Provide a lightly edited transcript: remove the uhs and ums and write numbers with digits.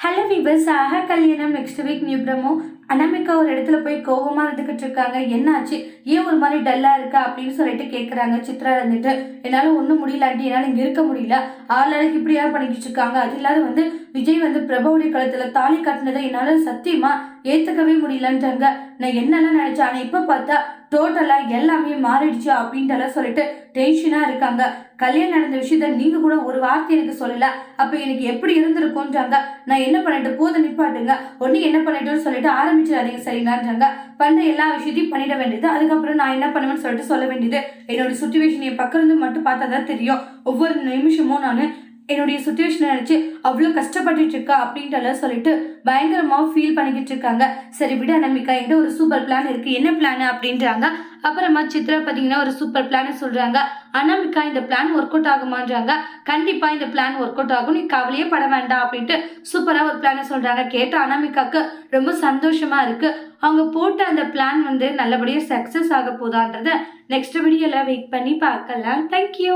Hello viewers, கல்யாணம் next week new promo. Anamika ஒரு இடத்துல போய் கோபமா இருந்துகிட்டு இருக்காங்க. என்னாச்சு, ஏன் ஒரு மாதிரி டல்லா இருக்கா அப்படின்னு சொல்லிட்டு கேட்குறாங்க. சித்ரா இருந்துட்டு, என்னால் ஒன்றும் முடியலாண்டி, என்னால் இங்கே இருக்க முடியல, ஆளாளுக்கு இப்படியா பண்ணிக்கிட்டு இருக்காங்க. அது இல்லாத விஜய் பிரபுவுடைய கழுத்தில் தாலி கட்டினதை என்னால் சத்தியமா ஏற்றுக்கவே முடியலன்றாங்க. நான் என்னெல்லாம் நினைச்சேன், ஆனால் இப்போ பார்த்தா டோட்டலாக எல்லாமே மாறிடுச்சு அப்படின்ட்டு சொல்லிட்டு டென்ஷனாக இருக்காங்க. கல்யாணம் நடந்த விஷயத்த நீங்கள் கூட ஒரு வார்த்தை எனக்கு சொல்லலை, அப்போ எனக்கு எப்படி இருந்திருக்கும்ன்றாங்க. நான் என்ன பண்ணிட்டு போதை நிப்பாட்டுங்க, ஒன்று என்ன பண்ணிட்டோன்னு சொல்லிட்டு ஆரம்பிச்சிடாதீங்க சரிங்களான்றாங்க. பண்ணுற எல்லா விஷயத்தையும் பண்ணிட வேண்டியது, அதுக்கப்புறம் நான் என்ன பண்ணுவேன்னு சொல்லிட்டு சொல்ல வேண்டியது. என்னோட சுச்சுவேஷன் என் பக்கம் இருந்து மட்டும் பார்த்தா தான் தெரியும். ஒவ்வொரு நிமிஷமும் நான் என்னுடைய சுச்சுவேஷனை நினச்சி அவ்வளோ கஷ்டப்பட்டுட்டு இருக்கா அப்படின்ட்டு சொல்லிட்டு பயங்கரமாக ஃபீல் பண்ணிக்கிட்டு இருக்காங்க. சரி விட அனாமிகா, என்கிட்ட ஒரு சூப்பர் பிளான் இருக்குது, என்ன பிளான் அப்படின்றாங்க. அப்புறமா சித்ரா பார்த்தீங்கன்னா ஒரு சூப்பர் பிளான் சொல்கிறாங்க. அனாமிகா, இந்த பிளான் ஒர்க் அவுட் ஆகுமான்றாங்க. கண்டிப்பாக இந்த பிளான் ஒர்க் அவுட் ஆகும், நீ கவலையே பட வேண்டாம் அப்படின்ட்டு சூப்பராக ஒரு பிளானை சொல்கிறாங்க. கேட்ட அனாமிகாவுக்கு ரொம்ப சந்தோஷமாக இருக்குது. அவங்க போட்ட அந்த பிளான் நல்லபடியாக சக்ஸஸ் ஆக போதான்றதை நெக்ஸ்ட் வீடியோவில் வெயிட் பண்ணி பார்க்கலாம். தேங்க்யூ.